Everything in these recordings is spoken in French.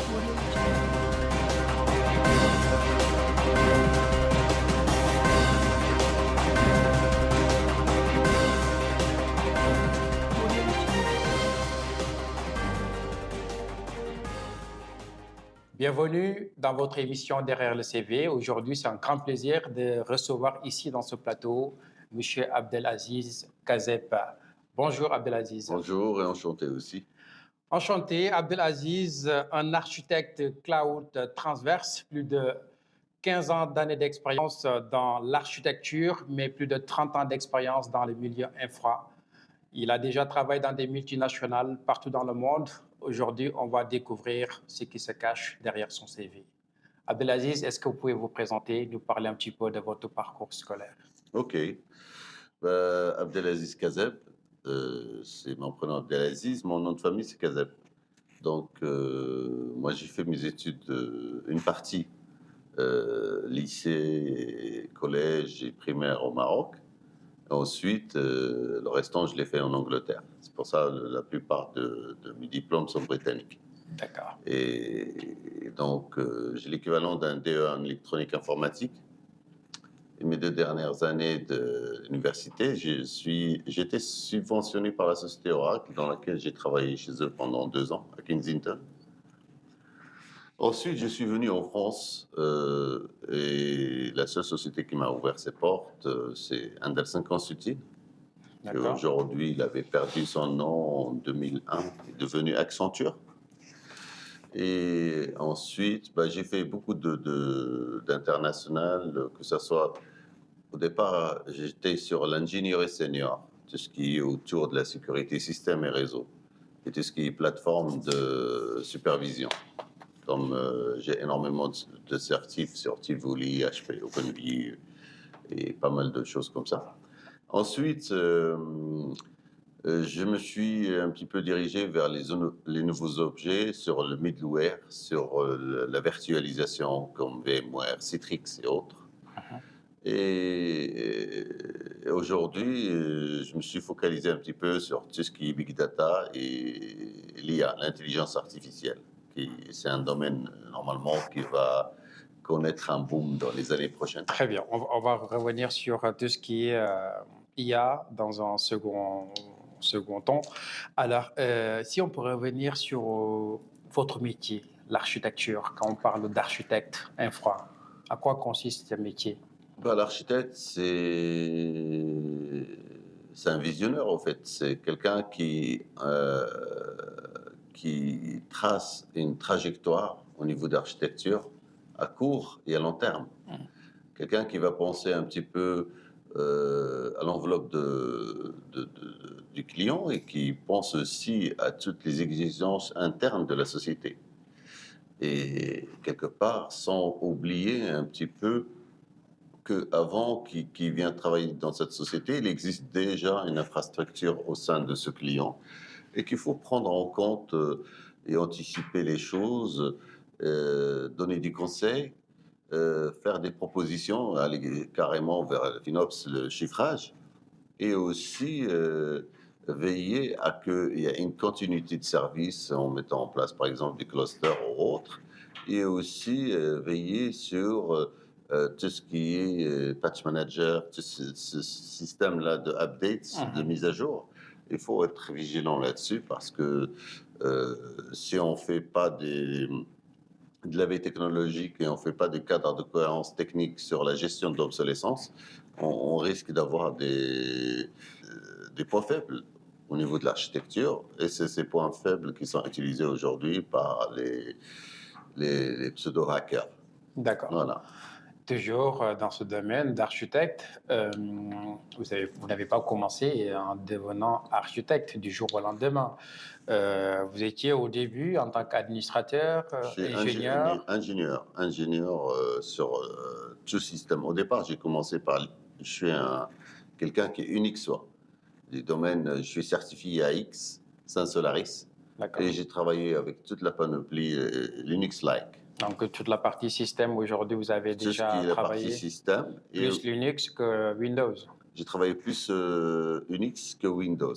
Audio Jungle. Audio Jungle. Bienvenue dans votre émission Derrière le CV. Aujourd'hui, c'est un grand plaisir de recevoir ici dans ce plateau M. Abdelaziz Kazep. Bonjour Abdelaziz. Bonjour et enchanté aussi. Enchanté, Abdelaziz, un architecte cloud transverse, plus de 15 ans d'années d'expérience dans l'architecture, mais plus de 30 ans d'expérience dans le milieu infra. Il a déjà travaillé dans des multinationales partout dans le monde. Aujourd'hui, on va découvrir ce qui se cache derrière son CV. Abdelaziz, est-ce que vous pouvez vous présenter, nous parler un petit peu de votre parcours scolaire? Ok. Abdelaziz Kazeb, c'est mon prénom Abdelaziz, mon nom de famille c'est Kazeb. Donc, moi j'ai fait mes études, une partie lycée, collège et primaire au Maroc. Ensuite, le restant je l'ai fait en Angleterre. C'est pour ça que la plupart de mes diplômes sont britanniques. D'accord. Et donc, j'ai l'équivalent d'un DE en électronique informatique. Et mes 2 dernières années d'université, j'étais subventionné par la société Oracle, dans laquelle j'ai travaillé chez eux pendant 2 ans, à Kensington. Ensuite, je suis venu en France, et la seule société qui m'a ouvert ses portes, c'est Andersen Consulting. D'accord. Aujourd'hui, il avait perdu son nom en 2001, il est devenu Accenture. Et ensuite, j'ai fait beaucoup d'international, que ce soit... Au départ, j'étais sur l'ingénierie senior, tout ce qui est autour de la sécurité système et réseau, et tout ce qui est plateforme de supervision. Comme j'ai énormément de certifs sur Tivoli, HP, OpenView et pas mal de choses comme ça. Ensuite, je me suis un petit peu dirigé vers les nouveaux objets, sur le middleware, sur la virtualisation comme VMware, Citrix et autres. Et aujourd'hui, je me suis focalisé un petit peu sur tout ce qui est big data et l'IA, l'intelligence artificielle. C'est un domaine normalement qui va connaître un boom dans les années prochaines. Très bien. On va revenir sur tout ce qui est IA dans un second temps. Alors, si on pourrait revenir sur votre métier, l'architecture, quand on parle d'architecte infra, à quoi consiste ce métier? L'architecte, c'est un visionnaire, en fait. C'est quelqu'un qui trace une trajectoire au niveau d'architecture à court et à long terme. Quelqu'un qui va penser un petit peu à l'enveloppe du client et qui pense aussi à toutes les exigences internes de la société. Et quelque part, sans oublier un petit peu qu'avant qu'il vienne travailler dans cette société, il existe déjà une infrastructure au sein de ce client et qu'il faut prendre en compte et anticiper les choses, donner du conseil, faire des propositions, aller carrément vers le FinOps, le chiffrage, et aussi veiller à qu'il y ait une continuité de service en mettant en place, par exemple, des clusters ou autres, et aussi veiller sur tout ce qui est patch manager, tout ce système-là de updates, de mise à jour. Il faut être vigilant là-dessus parce que si on ne fait pas de la veille technologique et on ne fait pas des cadres de cohérence technique sur la gestion de l'obsolescence, on risque d'avoir des points faibles au niveau de l'architecture, et c'est ces points faibles qui sont utilisés aujourd'hui par les pseudo-hackers. D'accord. Voilà. Toujours dans ce domaine d'architecte, vous n'avez pas commencé en devenant architecte du jour au lendemain. Vous étiez au début en tant qu'administrateur, Je suis ingénieur sur tout système. Au départ, j'ai commencé par... Je suis quelqu'un qui est Unixois. Les domaines, je suis certifié AX, Saint-Solaris. D'accord. Et j'ai travaillé avec toute la panoplie Linux-like. Donc, toute la partie système, aujourd'hui, vous avez Tout ce qui déjà est la travaillé partie système. plus Linux que Windows. J'ai travaillé plus Unix que Windows.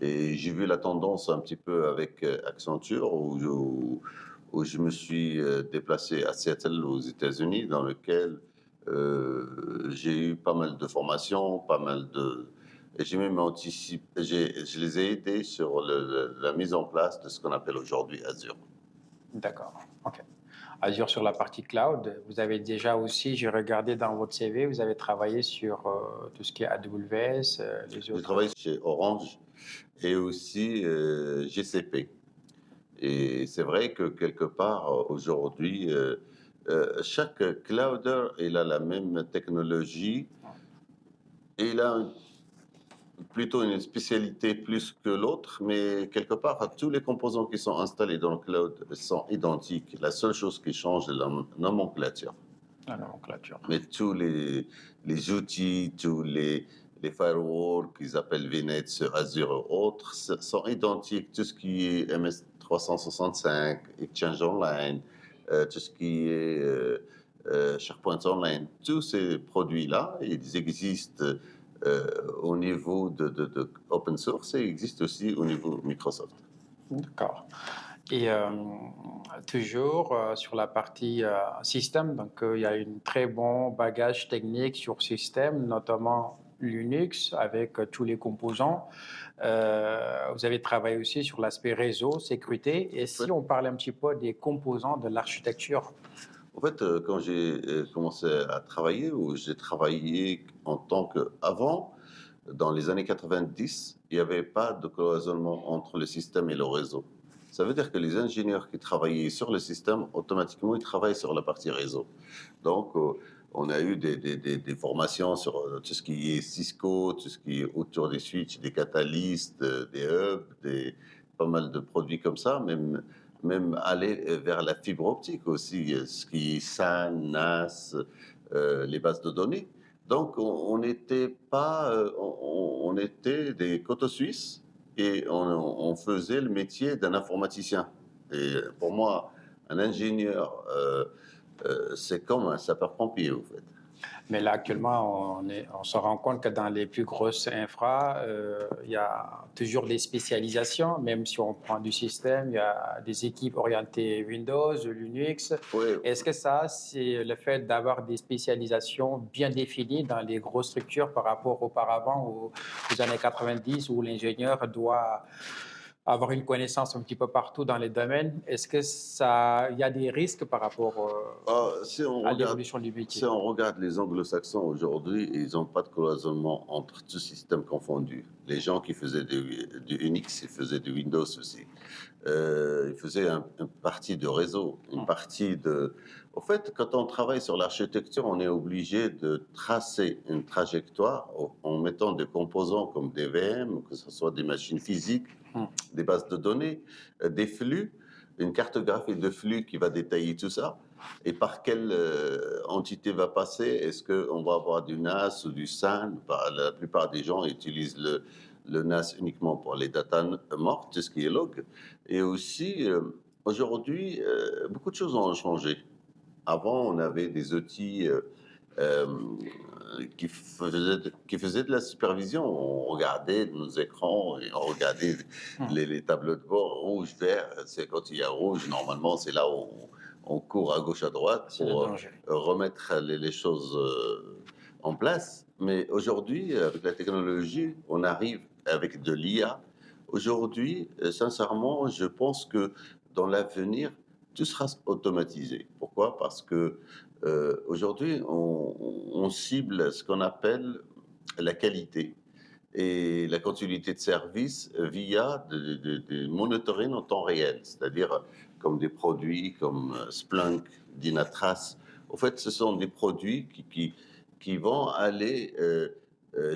Et j'ai vu la tendance un petit peu avec Accenture, où où je me suis déplacé à Seattle aux États-Unis, dans lequel j'ai eu pas mal de formations, pas mal de... Et j'ai même anticipé, je les ai aidés sur la mise en place de ce qu'on appelle aujourd'hui Azure. D'accord. OK. Azure sur la partie cloud, vous avez déjà aussi, j'ai regardé dans votre CV, vous avez travaillé sur tout ce qui est AWS, les J'ai autres. travaillé chez Orange et aussi GCP. Et c'est vrai que quelque part, aujourd'hui, chaque clouder, il a la même technologie et il a plutôt une spécialité plus que l'autre, mais quelque part, tous les composants qui sont installés dans le cloud sont identiques. La seule chose qui change, c'est la nomenclature. La nomenclature. Mais tous les outils, tous les firewalls qu'ils appellent VNet sur Azure et autres sont identiques. Tout ce qui est MS 365, Exchange Online, tout ce qui est SharePoint Online, tous ces produits-là, ils existent au niveau de open source et existent aussi au niveau Microsoft. D'accord. Et toujours sur la partie système, donc il y a un très bon bagage technique sur système, notamment Linux avec tous les composants. Vous avez travaillé aussi sur l'aspect réseau, sécurité. Et si on parle un petit peu des composants de l'architecture? En fait, quand j'ai commencé à travailler, ou j'ai travaillé en tant que... Avant, dans les années 90, il n'y avait pas de cloisonnement entre le système et le réseau. Ça veut dire que les ingénieurs qui travaillaient sur le système, automatiquement, ils travaillent sur la partie réseau. Donc, on a eu des formations sur tout ce qui est Cisco, tout ce qui est autour des switches, des catalystes, des hubs, pas mal de produits comme ça, même aller vers la fibre optique aussi, ce qui est SAN, NAS, les bases de données. Donc, on n'était pas, on était des couteaux suisses et on faisait le métier d'un informaticien. Et pour moi, un ingénieur, c'est comme un sapeur-pompier, en fait. Mais là, actuellement, on se rend compte que dans les plus grosses infras, il y a toujours des spécialisations, même si on prend du système, il y a des équipes orientées Windows, Linux. Oui, Est-ce que ça, c'est le fait d'avoir des spécialisations bien définies dans les grosses structures par rapport auparavant aux années 90 où l'ingénieur doit avoir une connaissance un petit peu partout dans les domaines? Est-ce que ça, il y a des risques par rapport si on à regarde, l'évolution du métier? si on regarde les anglo-saxons aujourd'hui, ils n'ont pas de cloisonnement entre tout système confondu. Les gens qui faisaient du Unix, ils faisaient du Windows aussi. Ils faisaient une partie de réseau, une partie de... Au fait, quand on travaille sur l'architecture, on est obligé de tracer une trajectoire en mettant des composants comme des VM, que ce soit des machines physiques, des bases de données, des flux, une cartographie de flux qui va détailler tout ça. Et par quelle entité va passer? Est-ce qu'on va avoir du NAS ou du SAN? La plupart des gens utilisent le NAS uniquement pour les data mortes, tout ce qui est log. Et aussi, aujourd'hui, beaucoup de choses ont changé. Avant, on avait des outils euh, qui faisaient de la supervision. On regardait nos écrans et on regardait les tableaux de bord rouge, vert. C'est quand il y a rouge, normalement, c'est là où on court à gauche, à droite C'est le pour danger. remettre les choses en place. Mais aujourd'hui, avec la technologie, on arrive avec de l'IA. Aujourd'hui, sincèrement, je pense que dans l'avenir, tout sera automatisé. Pourquoi? Parce que aujourd'hui, on cible ce qu'on appelle la qualité et la continuité de service via des monitoring en temps réel, c'est-à-dire comme des produits comme Splunk, Dynatrace. En fait, ce sont des produits qui vont aller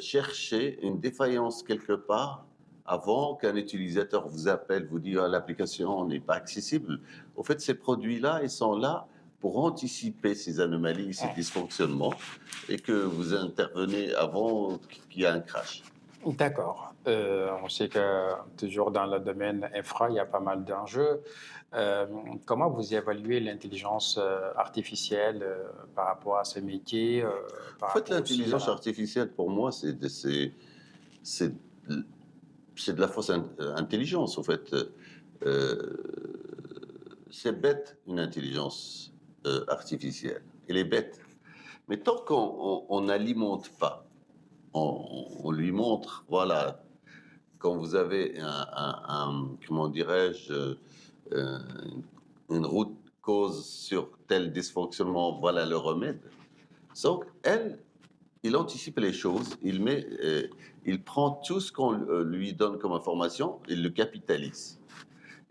chercher une défaillance quelque part avant qu'un utilisateur vous appelle, vous dit ah, l'application n'est pas accessible. En fait, ces produits-là, ils sont là pour anticiper ces anomalies, ces dysfonctionnements, et que vous intervenez avant qu'il y ait un crash. D'accord. On sait que toujours dans le domaine infra, il y a pas mal d'enjeux. Comment vous évaluez l'intelligence artificielle par rapport à ce métier, par En fait, rapport aussi l'intelligence à... artificielle, pour moi, c'est de la fausse intelligence, en fait. Euh, c'est bête une intelligence artificielle. Elle est bête. Mais tant qu'on n'alimente pas, on lui montre, voilà, quand vous avez comment dirais-je, euh, une route cause sur tel dysfonctionnement, voilà le remède. Donc, il anticipe les choses, il prend tout ce qu'on lui donne comme information, il le capitalise.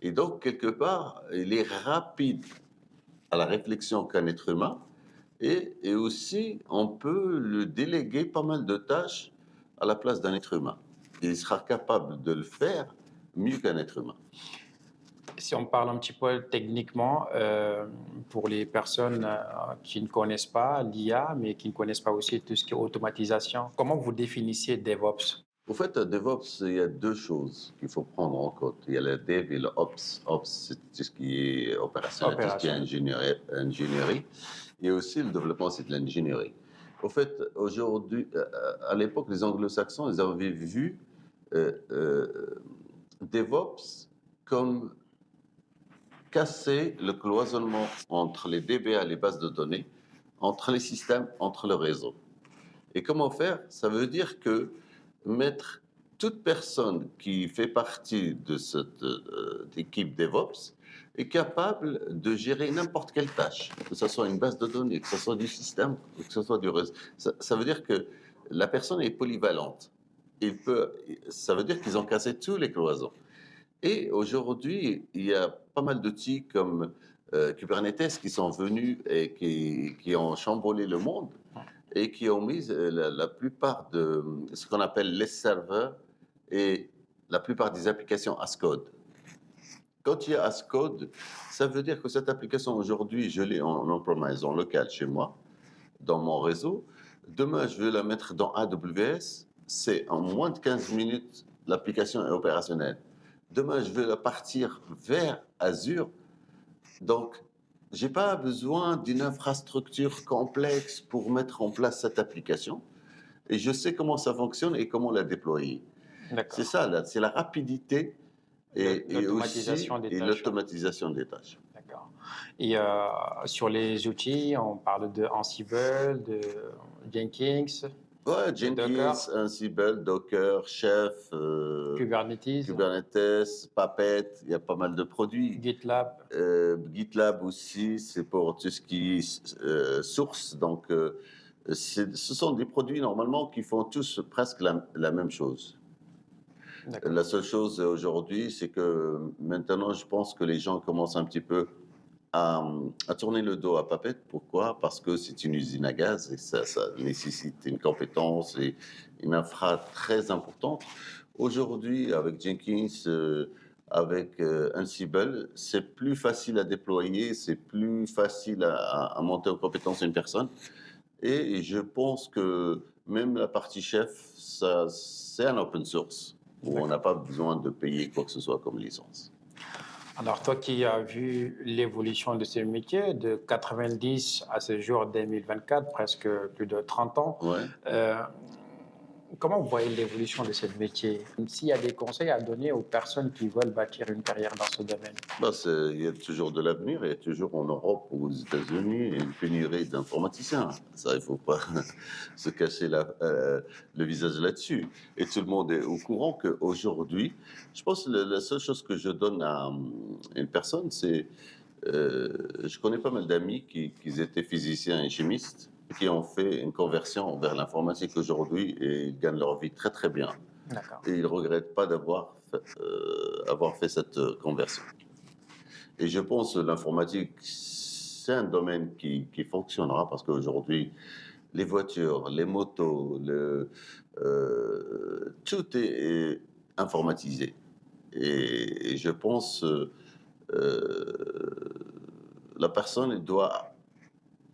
Et donc, quelque part, il est rapide à la réflexion qu'un être humain, et aussi, on peut le déléguer pas mal de tâches à la place d'un être humain. Il sera capable de le faire mieux qu'un être humain. Si on parle un petit peu techniquement, pour les personnes qui ne connaissent pas l'IA, mais qui ne connaissent pas aussi tout ce qui est automatisation, comment vous définissiez DevOps? Au fait, DevOps, il y a deux choses qu'il faut prendre en compte. Il y a le Dev et le Ops. Ops, c'est tout ce qui est opérationnel, tout ce qui est ingénierie. Et aussi, le développement, c'est de l'ingénierie. Au fait, aujourd'hui, à l'époque, les anglo-saxons, ils avaient vu DevOps comme casser le cloisonnement entre les DBA, les bases de données, entre les systèmes, entre le réseau. Et comment faire? Ça veut dire que mettre toute personne qui fait partie de cette équipe DevOps est capable de gérer n'importe quelle tâche, que ce soit une base de données, que ce soit du système, que ce soit du réseau. Ça veut dire que la personne est polyvalente. Ça veut dire qu'ils ont cassé tous les cloisons. Et aujourd'hui, il y a pas mal d'outils comme Kubernetes qui sont venus et qui ont chamboulé le monde et qui ont mis la plupart de ce qu'on appelle les serveurs et la plupart des applications as code. Quand il y a as code, ça veut dire que cette application aujourd'hui, je l'ai en on-premise, en local chez moi, dans mon réseau. Demain, je vais la mettre dans AWS. C'est en moins de 15 minutes, l'application est opérationnelle. Demain, je vais la partir vers Azure. Donc, je n'ai pas besoin d'une infrastructure complexe pour mettre en place cette application. Et je sais comment ça fonctionne et comment la déployer. C'est ça, là, c'est la rapidité et l'automatisation des tâches. D'accord. Et sur les outils, on parle de Ansible, de Jenkins. Ouais, Jenkins, Ansible, Docker, Chef, Kubernetes, Puppet, il y a pas mal de produits. GitLab. GitLab aussi, c'est pour tout ce qui est source. Donc, ce sont des produits normalement qui font tous presque la même chose. La seule chose aujourd'hui, c'est que maintenant, je pense que les gens commencent un petit peu à tourner le dos à Puppet. Pourquoi? Parce que c'est une usine à gaz et ça nécessite une compétence et une infra très importante. Aujourd'hui, avec Jenkins, avec Ansible, c'est plus facile à déployer, c'est plus facile à monter en compétence une personne. Et je pense que même la partie chef, c'est un open source où on n'a pas besoin de payer quoi que ce soit comme licence. Alors, toi qui as vu l'évolution de ces métiers de 90 à ce jour 2024, presque plus de 30 ans, comment vous voyez l'évolution de ce métier? S'il y a des conseils à donner aux personnes qui veulent bâtir une carrière dans ce domaine? Il y a toujours de l'avenir, il y a toujours en Europe ou aux États-Unis une pénurie d'informaticiens. Ça, il ne faut pas se cacher le visage là-dessus. Et tout le monde est au courant qu'aujourd'hui, je pense que la seule chose que je donne à une personne, c'est... je connais pas mal d'amis qui étaient physiciens et chimistes, qui ont fait une conversion vers l'informatique aujourd'hui et ils gagnent leur vie très très bien. Et ils ne regrettent pas d'avoir fait cette conversion. Et je pense que l'informatique, c'est un domaine qui fonctionnera parce qu'aujourd'hui, les voitures, les motos, tout est informatisé. Et je pense la personne doit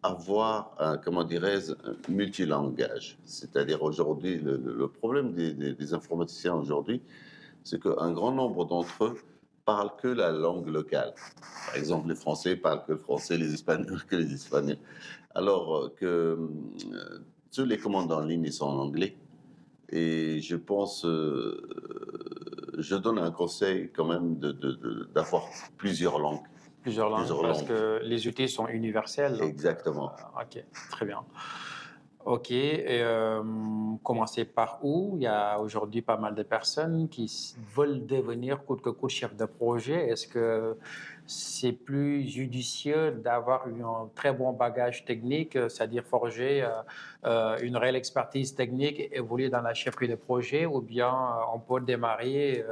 avoir, comment dirais-je, un multilangage. C'est-à-dire aujourd'hui, le problème des informaticiens aujourd'hui, c'est qu'un grand nombre d'entre eux parlent que la langue locale. Par exemple, les Français parlent que le français, les Espagnols que les Espagnols. Alors que tous les commandes en ligne sont en anglais. Et je pense, je donne un conseil quand même d'avoir plusieurs langues Plusieurs langues, Plusieurs parce langues. que les outils sont universels. Donc, Exactement. OK, très bien. OK, et commencer par où? Il y a aujourd'hui pas mal de personnes qui veulent devenir coûte que coûte chef de projet. Est-ce que c'est plus judicieux d'avoir un très bon bagage technique, c'est-à-dire forger une réelle expertise technique et évoluer dans la chefferie de projet, ou bien on peut démarrer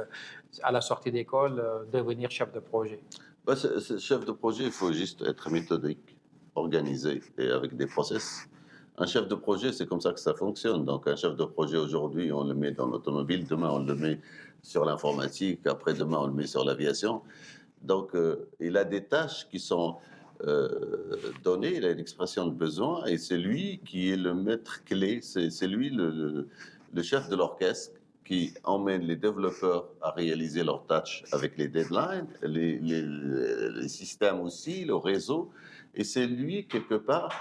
à la sortie d'école, devenir chef de projet? Bah, chef de projet, il faut juste être méthodique, organisé et avec des process. Un chef de projet, c'est comme ça que ça fonctionne. Donc, un chef de projet aujourd'hui, on le met dans l'automobile, demain, on le met sur l'informatique, après-demain, on le met sur l'aviation. Donc, il a des tâches qui sont données, il a une expression de besoin et c'est lui qui est le maître clé, c'est lui le chef de l'orchestre qui emmène les développeurs à réaliser leurs tâches avec les deadlines, les systèmes aussi, le réseau. Et c'est lui, quelque part,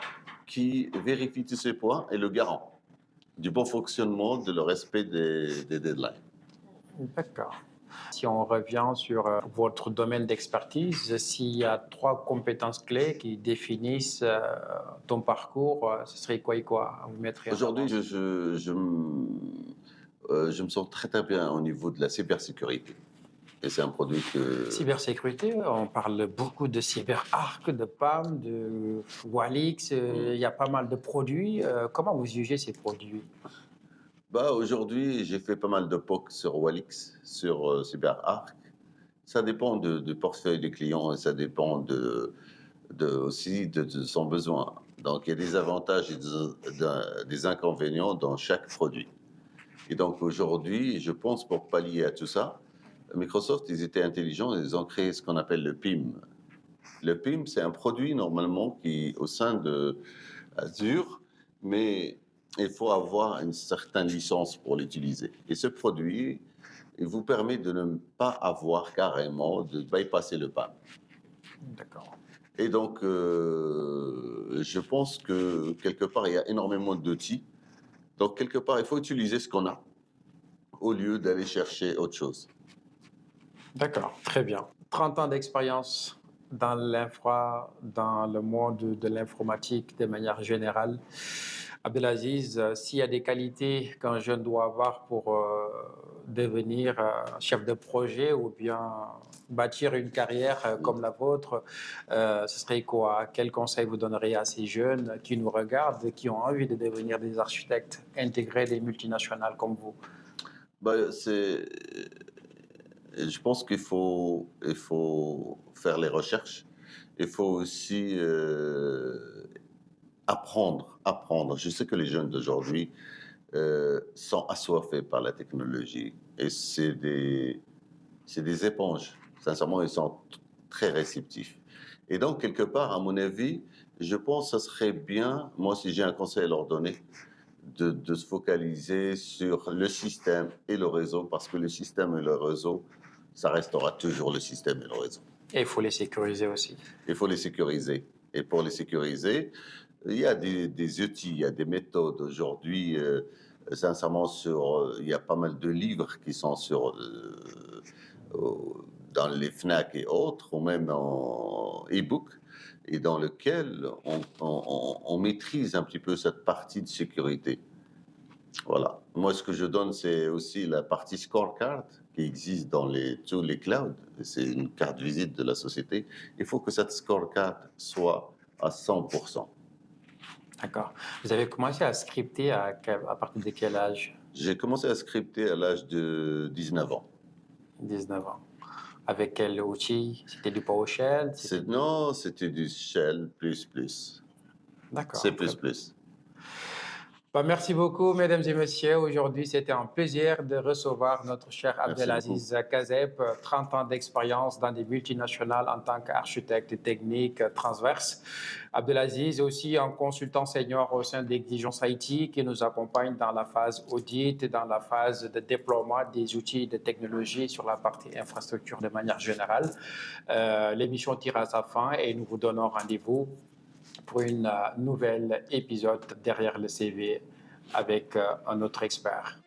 qui vérifie tous ces points et le garant du bon fonctionnement, de le respect des deadlines. D'accord. Si on revient sur votre domaine d'expertise, s'il y a 3 compétences clés qui définissent ton parcours, ce serait quoi et quoi? Vous mettrez en Aujourd'hui, avant? je me sens très très bien au niveau de la cybersécurité. Et c'est un produit que... Cybersécurité, on parle beaucoup de CyberArk, de PAM, de Walix, il y a pas mal de produits. Comment vous jugez ces produits? Bah, aujourd'hui, j'ai fait pas mal de POC sur Walix, sur CyberArk. Ça dépend du portefeuille des clients et ça dépend aussi de son besoin. Donc, il y a des avantages et des inconvénients dans chaque produit. Et donc, aujourd'hui, je pense pour pallier à tout ça, Microsoft, ils étaient intelligents, ils ont créé ce qu'on appelle le PIM. Le PIM, c'est un produit normalement qui est au sein de Azure, mais il faut avoir une certaine licence pour l'utiliser. Et ce produit, il vous permet de ne pas avoir carrément, de bypasser le PAM. D'accord. Et donc, je pense que quelque part, il y a énormément d'outils. Donc, quelque part, il faut utiliser ce qu'on a au lieu d'aller chercher autre chose. D'accord, très bien. 30 ans d'expérience dans l'infra, dans le monde de l'informatique de manière générale. Abdelaziz, s'il y a des qualités qu'un jeune doit avoir pour devenir chef de projet ou bien bâtir une carrière comme la vôtre, ce serait quoi? Quels conseils vous donneriez à ces jeunes qui nous regardent, qui ont envie de devenir des architectes intégrés des multinationales comme vous? Bah, je pense il faut faire les recherches. Il faut aussi apprendre. Je sais que les jeunes d'aujourd'hui sont assoiffés par la technologie et c'est des éponges. Sincèrement, ils sont très réceptifs. Et donc, quelque part, à mon avis, je pense que ce serait bien, moi, si j'ai un conseil à leur donner, de se focaliser sur le système et le réseau, parce que le système et le réseau, ça restera toujours le système et le réseau. Et il faut les sécuriser aussi. Il faut les sécuriser. Et pour les sécuriser, il y a des outils, il y a des méthodes. Aujourd'hui, sincèrement, il y a pas mal de livres qui sont dans les FNAC et autres, ou même en e-book, et dans lequel on maîtrise un petit peu cette partie de sécurité. Voilà. Moi, ce que je donne, c'est aussi la partie scorecard qui existe dans tous les clouds. C'est une carte visite de la société. Il faut que cette scorecard soit à 100%. D'accord. Vous avez commencé à scripter à partir de quel âge? J'ai commencé à scripter à l'âge de 19 ans. 19 ans. Avec quel outil? C'était du PowerShell? Non, c'était du Shell++. D'accord. C++. Bah, merci beaucoup, mesdames et messieurs. Aujourd'hui, c'était un plaisir de recevoir notre cher Abdelaziz Kazeb, 30 ans d'expérience dans des multinationales en tant qu'architecte technique transverse. Abdelaziz est aussi un consultant senior au sein d'Exigence IT qui nous accompagne dans la phase audit et dans la phase de déploiement des outils de technologie sur la partie infrastructure de manière générale. L'émission tire à sa fin et nous vous donnons rendez-vous pour une nouvelle épisode derrière le CV avec un autre expert.